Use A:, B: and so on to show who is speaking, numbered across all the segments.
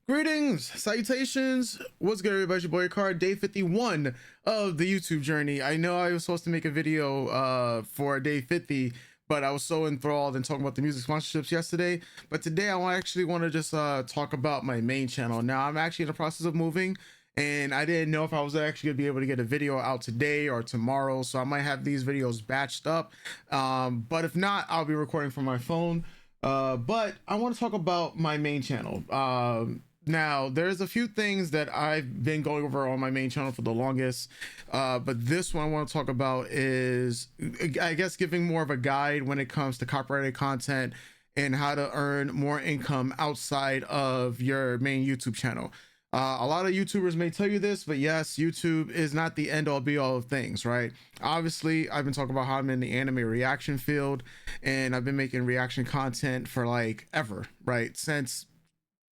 A: Greetings, salutations. What's good, everybody? It's your boy Card, day 51 of the YouTube journey. I know I was supposed to make a video for day 50, but I was so enthralled in talking about the music sponsorships yesterday. But today I actually want to just talk about my main channel. Now I'm actually in the process of moving, and I didn't know if I was actually gonna be able to get a video out today or tomorrow, so I might have these videos batched up. But if not, I'll be recording from my phone. But I want to talk about my main channel. Now, there's a few things that I've been going over on my main channel for the longest, but this one I want to talk about is, I guess, giving more of a guide when it comes to copyrighted content and how to earn more income outside of your main YouTube channel. A lot of YouTubers may tell you this, but yes, YouTube is not the end all be all of things, right? Obviously, I've been talking about how I'm in the anime reaction field, and I've been making reaction content for like ever, right? Since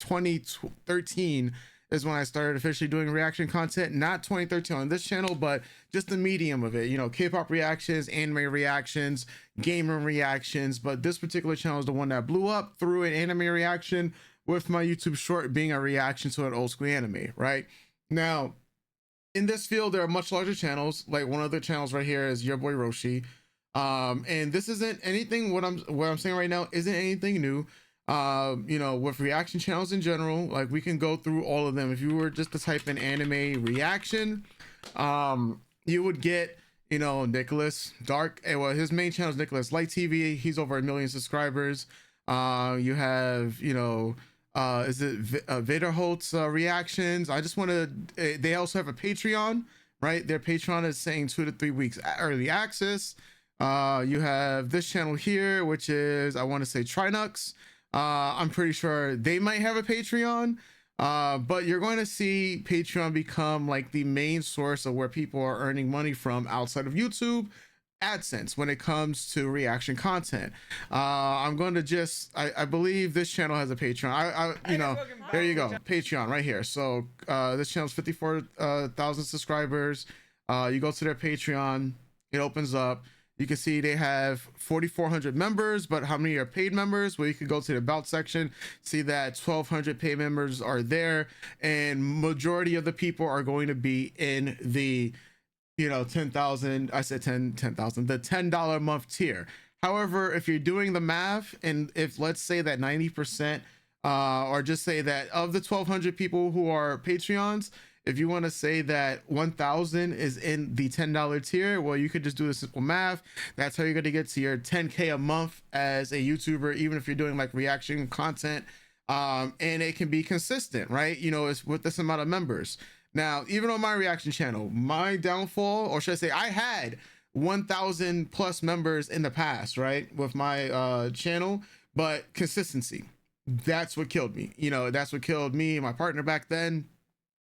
A: 2013 is when I started officially doing reaction content. Not 2013 on this channel, but just the medium of it, you know, K-pop reactions, anime reactions, gamer reactions. But this particular channel is the one that blew up through an anime reaction, with my YouTube short being a reaction to an old school anime. Right now, in this field, there are much larger channels. Like one of the channels right here is your boy Roshi, and this isn't anything. What I'm saying right now isn't anything new. You know, with reaction channels in general, like we can go through all of them. If you were just to type in anime reaction, you would get, you know, Nicholas Dark. Well, his main channel is Nicholas Light TV. He's over 1 million subscribers. You have, you know, is it Vaderholt's reactions. I just want to, they also have a Patreon, right? Their Patreon is saying 2 to 3 weeks early access. You have this channel here, which is, I want to say Trinux. I'm pretty sure they might have a Patreon, but you're going to see Patreon become like the main source of where people are earning money from outside of YouTube AdSense when it comes to reaction content. I'm going to just, I believe this channel has a Patreon. You know, there you go, Patreon right here. So this channel's 54,000 subscribers. You go to their Patreon, it opens up. You can see they have 4,400 members, but how many are paid members? Well, you can go to the about section, see that 1,200 paid members are there, and majority of the people are going to be in the, you know, 10,000, I said 10,000, the $10 a month tier. However, if you're doing the math, and if let's say that 90%, or just say that of the 1,200 people who are Patreons, if you want to say that 1,000 is in the $10 tier, well, you could just do the simple math. That's how you're going to get to your 10K a month as a YouTuber, even if you're doing like reaction content, and it can be consistent, right? You know, it's with this amount of members. Now, even on my reaction channel, my downfall, or should I say I had 1,000 plus members in the past, right, with my channel, but consistency, that's what killed me. You know, that's what killed me and my partner back then.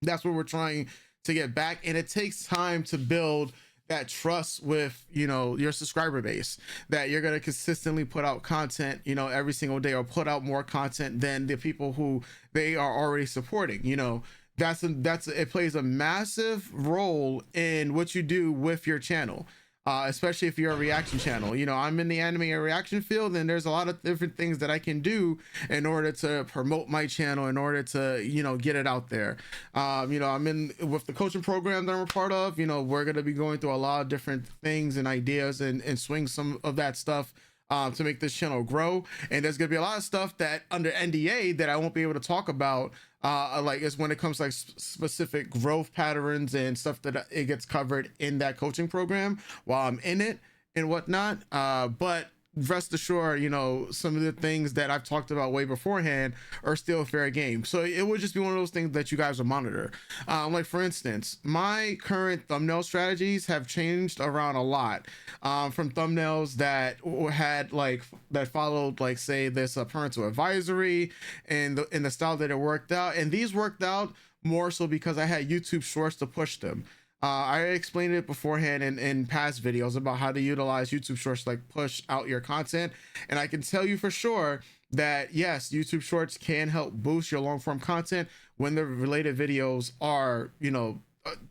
A: That's what we're trying to get back, and it takes time to build that trust with, you know, your subscriber base, that you're going to consistently put out content, you know, every single day, or put out more content than the people who they are already supporting. You know, it plays a massive role in what you do with your channel, especially if you're a reaction channel. You know, I'm in the anime reaction field, and there's a lot of different things that I can do in order to promote my channel, in order to, you know, get it out there. You know, I'm in with the coaching program that I'm a part of. You know, we're going to be going through a lot of different things and ideas, and swing some of that stuff to make this channel grow. And there's gonna be a lot of stuff that under NDA that I won't be able to talk about, like is when it comes to like specific growth patterns and stuff that it gets covered in that coaching program while I'm in it and whatnot. But rest assured, you know, some of the things that I've talked about way beforehand are still fair game. So it would just be one of those things that you guys will monitor. Like for instance, my current thumbnail strategies have changed around a lot, from thumbnails that had like, that followed like, say, this parental advisory and in the style that it worked out. And these worked out more so because I had YouTube shorts to push them. I explained it beforehand in past videos about how to utilize YouTube shorts to like push out your content, and I can tell you for sure that yes, YouTube shorts can help boost your long form content when the related videos are, you know,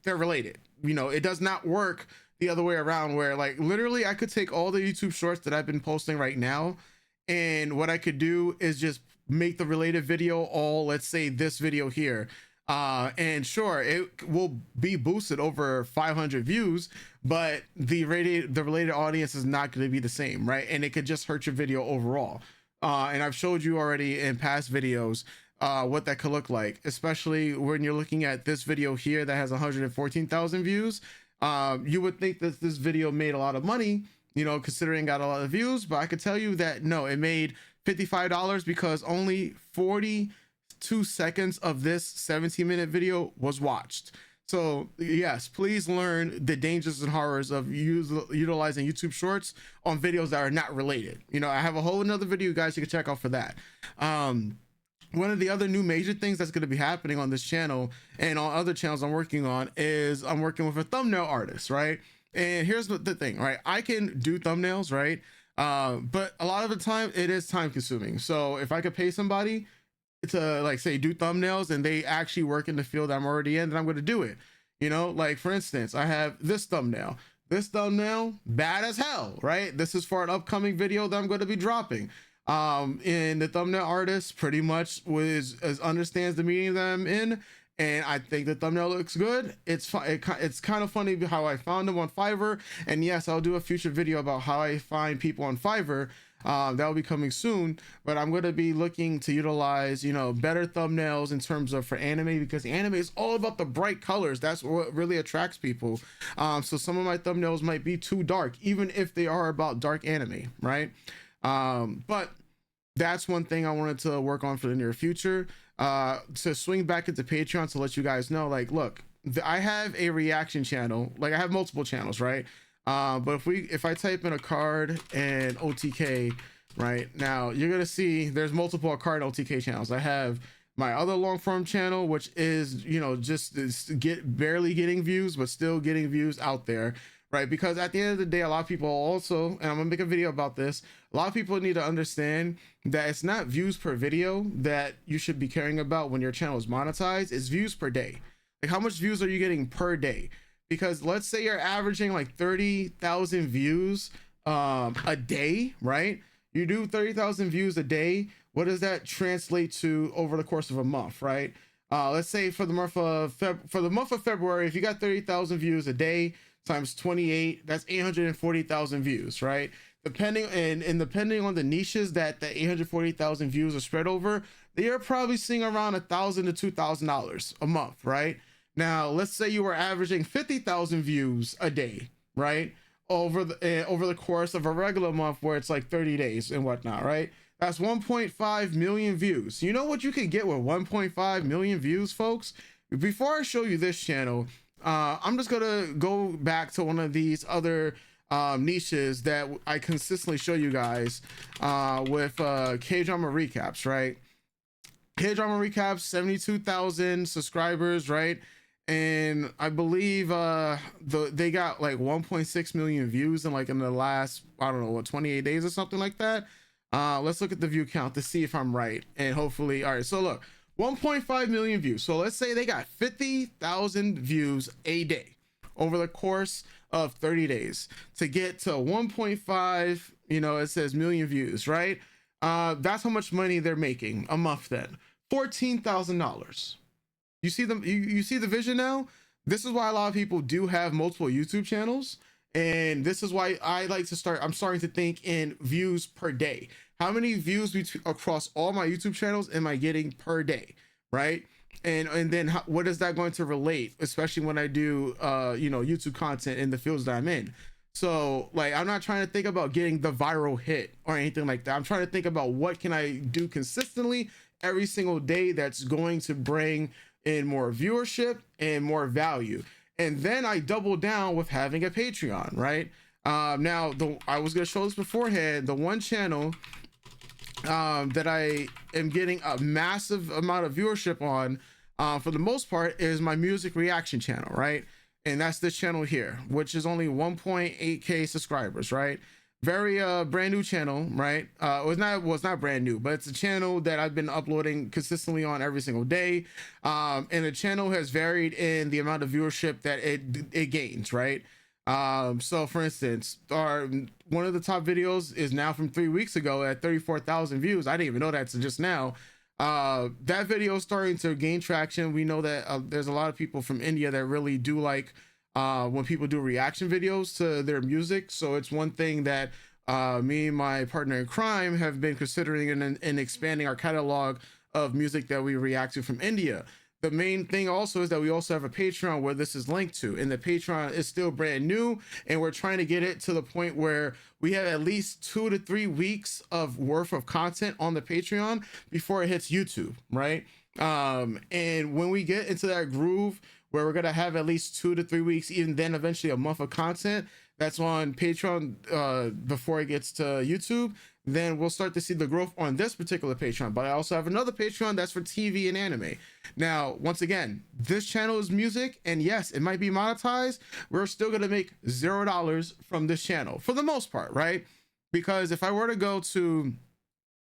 A: they're related. You know, it does not work the other way around, where like literally I could take all the YouTube shorts that I've been posting right now, and what I could do is just make the related video all, let's say this video here, and sure, it will be boosted over 500 views, but the related audience is not going to be the same, right? And it could just hurt your video overall. And I've showed you already in past videos what that could look like, especially when you're looking at this video here that has 114,000 views. You would think that this video made a lot of money, you know, considering it got a lot of views, but I could tell you that no, it made $55 because only 42 seconds of this 17-minute video was watched. So yes, please learn the dangers and horrors of utilizing YouTube Shorts on videos that are not related. You know, I have a whole another video, guys, you can check out for that. One of the other new major things that's going to be happening on this channel and on other channels I'm working on is I'm working with a thumbnail artist, right? And here's the thing, right? I can do thumbnails, right? But a lot of the time it is time consuming. So if I could pay somebody to, like, say, do thumbnails and they actually work in the field I'm already in, then I'm going to do it. You know, like for instance, I have this thumbnail bad as hell, right? This is for an upcoming video that I'm going to be dropping. And the thumbnail artist pretty much understands the medium that I'm in, and I think the thumbnail looks good. It's kind of funny how I found them on Fiverr, and yes, I'll do a future video about how I find people on Fiverr. That will be coming soon, but I'm going to be looking to utilize, you know, better thumbnails in terms of for anime, because anime is all about the bright colors. That's what really attracts people. So some of my thumbnails might be too dark, even if they are about dark anime, right? But that's one thing I wanted to work on for the near future. To swing back into Patreon to let you guys know, like, look, I have a reaction channel. Like, I have multiple channels, right? But if I type in a card and OTK right now, you're gonna see there's multiple card OTK channels. I have my other long form channel, which is, you know, just barely getting views, but still getting views out there, right? Because at the end of the day, a lot of people also, and I'm gonna make a video about this, a lot of people need to understand that it's not views per video that you should be caring about when your channel is monetized. It's views per day. Like, how much views are you getting per day? Because let's say you're averaging like 30,000 views a day, right? You do 30,000 views a day. What does that translate to over the course of a month, right? Let's say for the month of February, if you got 30,000 views a day times 28, that's 840,000 views, right? Depending on the niches that the 840,000 views are spread over, you're probably seeing around $1,000 to $2,000 a month, right? Now, let's say you were averaging 50,000 views a day, right? Over the course of a regular month where it's like 30 days and whatnot, right? That's 1.5 million views. You know what you can get with 1.5 million views, folks? Before I show you this channel, I'm just gonna go back to one of these other niches that I consistently show you guys with K-drama recaps, right? K-drama recaps, 72,000 subscribers, right? And I believe they got like 1.6 million views in the last, I don't know, what, 28 days or something like that. Let's look at the view count to see if I'm right, and hopefully, all right, so look, 1.5 million views. So let's say they got 50,000 views a day over the course of 30 days to get to 1.5, you know, it says million views, right? That's how much money they're making a month then. $14,000. You see them, you see the vision now? This is why a lot of people do have multiple YouTube channels, and this is why I'm starting to think in views per day. How many views across all my YouTube channels am I getting per day, right? And then what is that going to relate, especially when I do you know, YouTube content in the fields that I'm in? So like, I'm not trying to think about getting the viral hit or anything like that. I'm trying to think about what can I do consistently every single day that's going to bring in more viewership and more value. And then I double down with having a Patreon, right? Now, I was gonna show this beforehand, the one channel that I am getting a massive amount of viewership on, for the most part, is my music reaction channel, right? And that's this channel here, which is only 1.8K subscribers, right? Very brand new channel, right? It's not brand new, but it's a channel that I've been uploading consistently on every single day, and the channel has varied in the amount of viewership that it gains, right? So for instance, our one of the top videos is now from 3 weeks ago at 34,000 views. I didn't even know that to just now. That video is starting to gain traction. We know that there's a lot of people from India that really do like when people do reaction videos to their music. So it's one thing that me and my partner in crime have been considering in expanding our catalog of music that we react to from India. The main thing also is that we also have a Patreon where this is linked to, and the Patreon is still brand new, and we're trying to get it to the point where we have at least 2 to 3 weeks of worth of content on the Patreon before it hits YouTube, right? And when we get into that groove where we're gonna have at least 2 to 3 weeks, even then eventually a month of content that's on Patreon before it gets to YouTube, then we'll start to see the growth on this particular Patreon. But I also have another Patreon that's for TV and anime. Now, once again, this channel is music, and yes, it might be monetized. We're still gonna make $0 from this channel for the most part, right? Because if I were to go to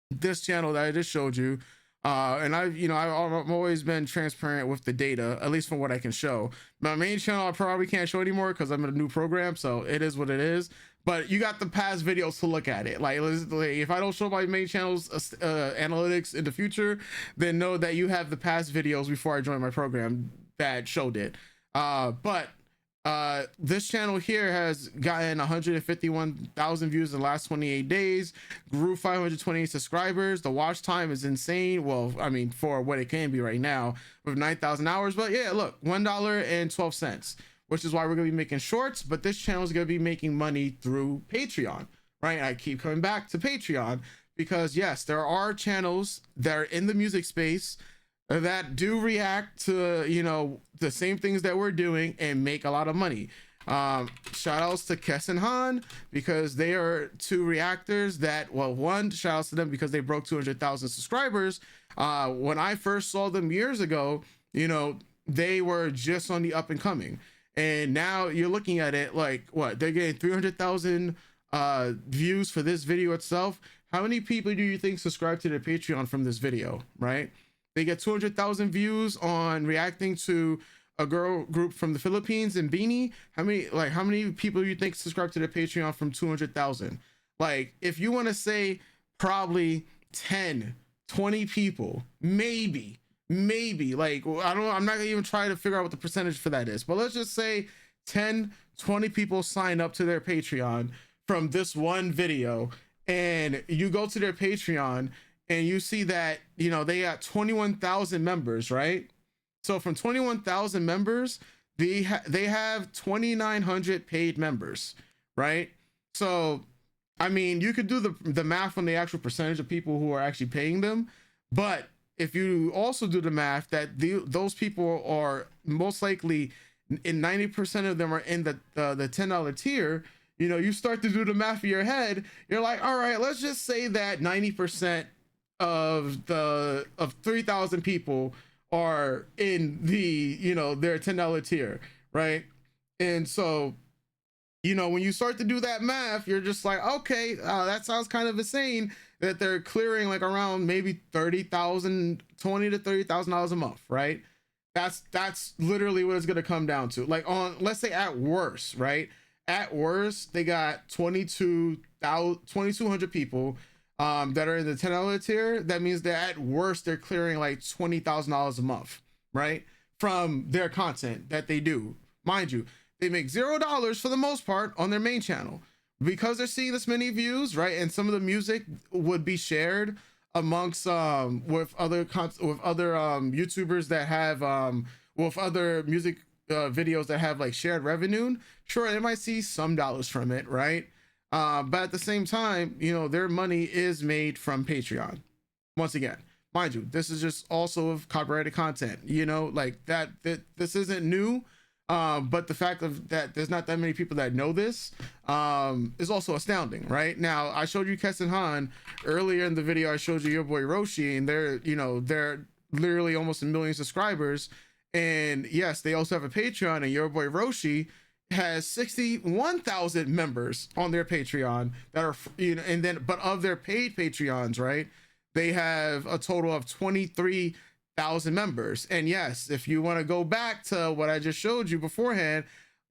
A: this channel that I just showed you, and I've always been transparent with the data, at least from what I can show. My main channel I probably can't show anymore because I'm in a new program, so it is what it is. But you got the past videos to look at it. Like if I don't show my main channel's analytics in the future, then know that you have the past videos before I joined my program that showed it. But this channel here has gotten 151,000 views in the last 28 days, grew 528 subscribers. The watch time is insane. Well, I mean, for what it can be right now with 9,000 hours. But yeah, look, $1.12, which is why we're gonna be making shorts. But this channel is gonna be making money through Patreon, right? I keep coming back to Patreon because yes, there are channels that are in the music space that do react to, you know, the same things that we're doing and make a lot of money. Shout outs to Kes and Han because they are two reactors that, well, one, shout outs to them because they broke 200,000 subscribers. When I first saw them years ago, you know, they were just on the up and coming, and now you're looking at it like what, they're getting 300,000 views for this video itself. How many people do you think subscribe to their Patreon from this video, right? They get 200,000 views on reacting to a girl group from the Philippines and Beanie. How many people do you think subscribe to the Patreon from 200,000? Like, if you want to say probably 10, 20 people, maybe, like, I'm not gonna even try to figure out what the percentage for that is, but let's just say 10, 20 people sign up to their Patreon from this one video, and you go to their Patreon and you see that, you know, they got 21,000 members, right? So from 21,000 members, they have 2,900 paid members, right? So, I mean, you could do the math on the actual percentage of people who are actually paying them, but if you also do the math that those people are most likely, in 90% of them are in the $10 tier, you know, you start to do the math in your head. You're like, all right, let's just say that 90% of 3,000 people are in the, you know, their $10 tier, right? And so, you know, when you start to do that math, you're just like, okay, that sounds kind of insane that they're clearing like around maybe $30,000, $20,000 to $30,000 a month, right? That's literally what it's gonna come down to. Like, on, let's say at worst, right? At worst, they got 2,200 people that are in the $10 tier. That means that at worst they're clearing like $20,000 a month, right, from their content that they do. Mind you, they make $0 for the most part on their main channel because they're seeing this many views, right? And some of the music would be shared amongst with other YouTubers that have with other music videos that have like shared revenue. Sure, they might see some dollars from it, right? But at the same time, you know, their money is made from Patreon. Once again, mind you, this is just also of copyrighted content, you know, like that this isn't new. But the fact of that there's not that many people that know this is also astounding, right? Now, I showed you Kes and Han earlier in the video. I showed you your boy Roshi, and they're literally almost 1 million subscribers. And yes, they also have a Patreon, and your boy Roshi has 61,000 members on their Patreon that are, you know, and then, but of their paid Patreons, right, they have a total of 23,000 members. And yes, if you want to go back to what I just showed you beforehand,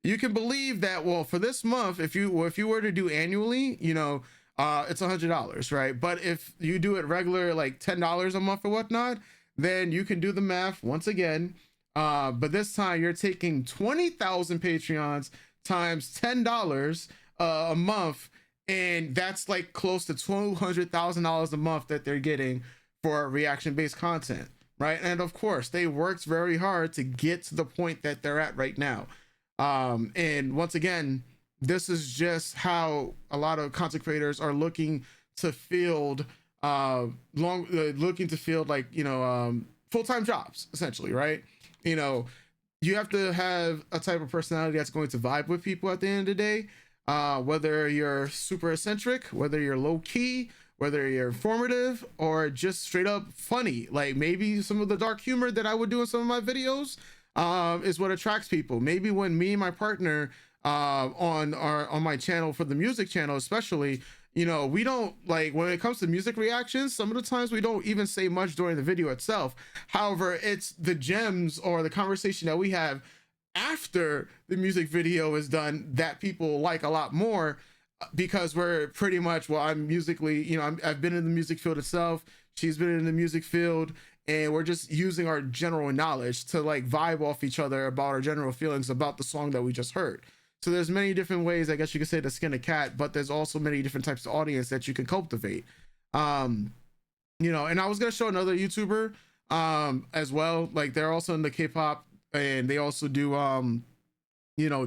A: you can believe that, well, for this month, if you were to do annually, it's $100, right? But if you do it regular, like $10 a month or whatnot, then you can do the math once again. But this time you're taking 20,000 Patreons times $10 a month, and that's like close to $200,000 a month that they're getting for reaction-based content, right? And of course, they worked very hard to get to the point that they're at right now. And once again, this is just how a lot of content creators are looking to field like full-time jobs, essentially, right? You have to have a type of personality that's going to vibe with people at the end of the day, whether you're super eccentric, whether you're low-key, whether you're informative, or just straight up funny. Like maybe some of the dark humor that I would do in some of my videos is what attracts people. Maybe when me and my partner on my channel, for the music channel especially, we don't, like, when it comes to music reactions, some of the times we don't even say much during the video itself. However, it's the gems or the conversation that we have after the music video is done that people like a lot more, because we're pretty much, well, I'm musically, I've been in the music field itself, she's been in the music field, and we're just using our general knowledge to like vibe off each other about our general feelings about the song that we just heard. So there's many different ways, I guess you could say, to skin a cat, but there's also many different types of audience that you can cultivate. And I was gonna show another YouTuber as well. Like, they're also in the K-pop, and they also do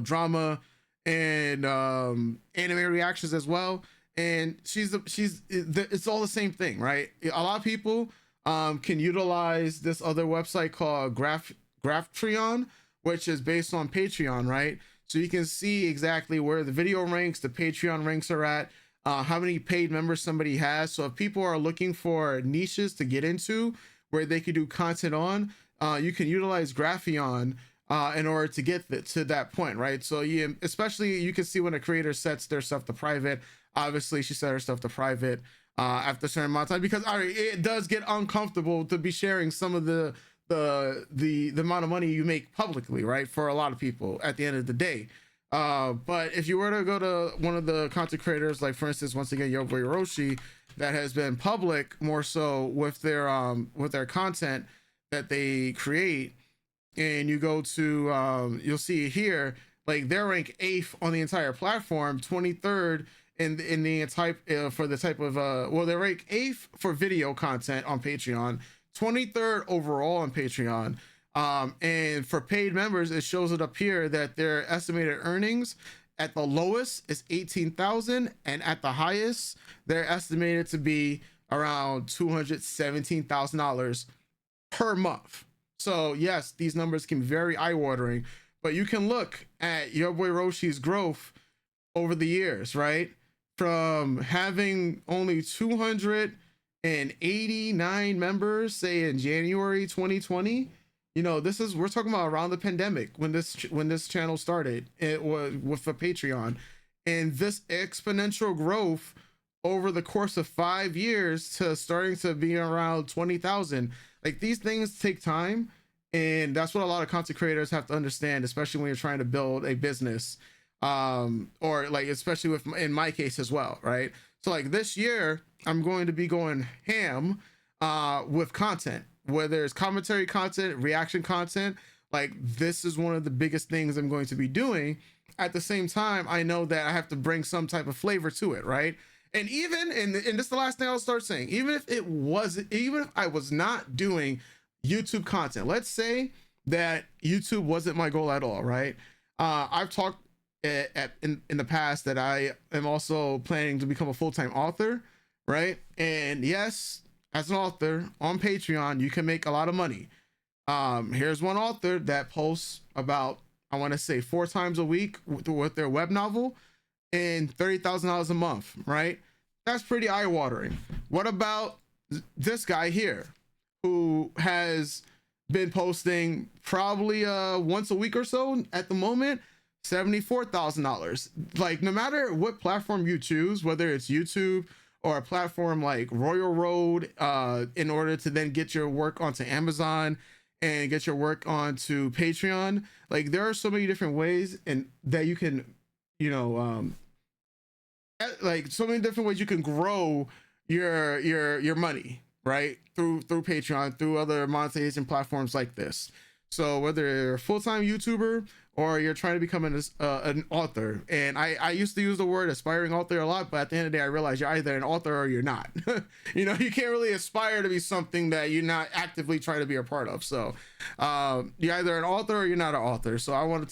A: drama and anime reactions as well. And it's all the same thing, right? A lot of people can utilize this other website called Graphtreon, which is based on Patreon, right? So you can see exactly where the video ranks, the Patreon ranks are at, how many paid members somebody has. So if people are looking for niches to get into where they could do content on, you can utilize Grapheon in order to get to that point, right? So especially you can see when a creator sets their stuff to private. Obviously, she set her stuff to private after a certain amount of time, because it does get uncomfortable to be sharing some of the amount of money you make publicly, right? For a lot of people at the end of the day. But if you were to go to one of the content creators, like for instance, once again, Yo Boy Roshi, that has been public more so with their content that they create, and you go to you'll see here, like, they're ranked 8th on the entire platform, 23rd in the type for the type of well, they're ranked 8th for video content on Patreon, 23rd overall on Patreon. And for paid members, it shows it up here that their estimated earnings at the lowest is 18,000, and at the highest they're estimated to be around $217,000 per month. So yes, these numbers can be very eye-watering, but you can look at Your Boy Roshi's growth over the years, right? From having only 289 members, say in January 2020, we're talking about around the pandemic when this channel started. It was with a Patreon, and this exponential growth over the course of 5 years to starting to be around 20,000. Like, these things take time, and that's what a lot of content creators have to understand, especially when you're trying to build a business, or like, especially in my case as well, right? So like this year, I'm going to be going ham with content, whether it's commentary content, reaction content. Like, this is one of the biggest things I'm going to be doing. At the same time, I know that I have to bring some type of flavor to it, right? And even, and this is the last thing I'll start saying, even if I was not doing YouTube content, let's say that YouTube wasn't my goal at all, right? I've talked in the past that I am also planning to become a full-time author, right? And yes, as an author on Patreon, you can make a lot of money. Here's one author that posts about, I want to say, 4 times a week with their web novel, and $30,000 a month, right? That's pretty eye-watering. What about this guy here, who has been posting probably once a week or so at the moment, $74,000. Like, no matter what platform you choose, whether it's YouTube or a platform like Royal Road, in order to then get your work onto Amazon and get your work onto Patreon. Like there are so many different ways and that you can, you know, like so many different ways you can grow your money, right? Through Patreon, through other monetization platforms like this. So whether you're a full-time YouTuber or you're trying to become an author, and I used to use the word aspiring author a lot, but at the end of the day, I realized you're either an author or you're not. You know, you can't really aspire to be something that you're not actively trying to be a part of. So you're either an author or you're not an author. So I want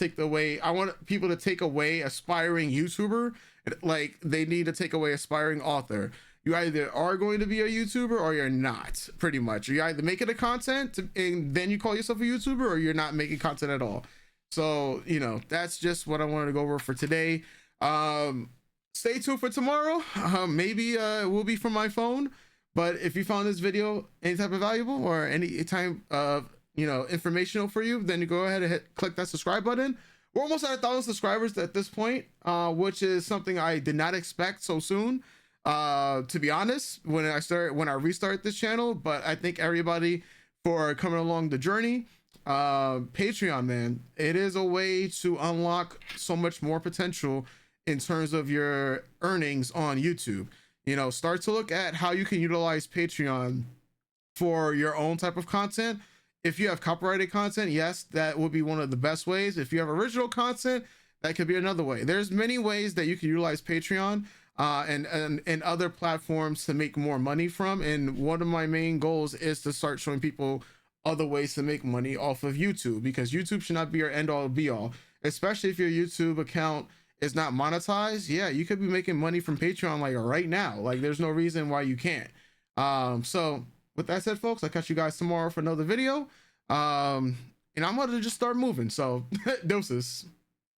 A: people to take away aspiring YouTuber, like they need to take away aspiring author. You either are going to be a YouTuber or you're not, pretty much. You're either making the content and then you call yourself a YouTuber, or you're not making content at all. So, you know, that's just what I wanted to go over for today. Stay tuned for tomorrow. Maybe it will be from my phone, but if you found this video any type of valuable or any time of, you know, informational for you, then you go ahead and click that subscribe button. We're almost at 1,000 subscribers at this point, which is something I did not expect so soon. To be honest, when I restart this channel, but I thank everybody for coming along the journey. Patreon, man, it is a way to unlock so much more potential in terms of your earnings on YouTube. You know, start to look at how you can utilize Patreon for your own type of content. If you have copyrighted content, yes, that would be one of the best ways. If you have original content, that could be another way. There's many ways that you can utilize Patreon and other platforms to make more money from. And one of my main goals is to start showing people other ways to make money off of YouTube, because YouTube should not be your end all be all, especially if your YouTube account is not monetized. Yeah, you could be making money from Patreon like right now. Like there's no reason why you can't. So with that said, folks, I'll catch you guys tomorrow for another video. And I'm going to just start moving. So doses.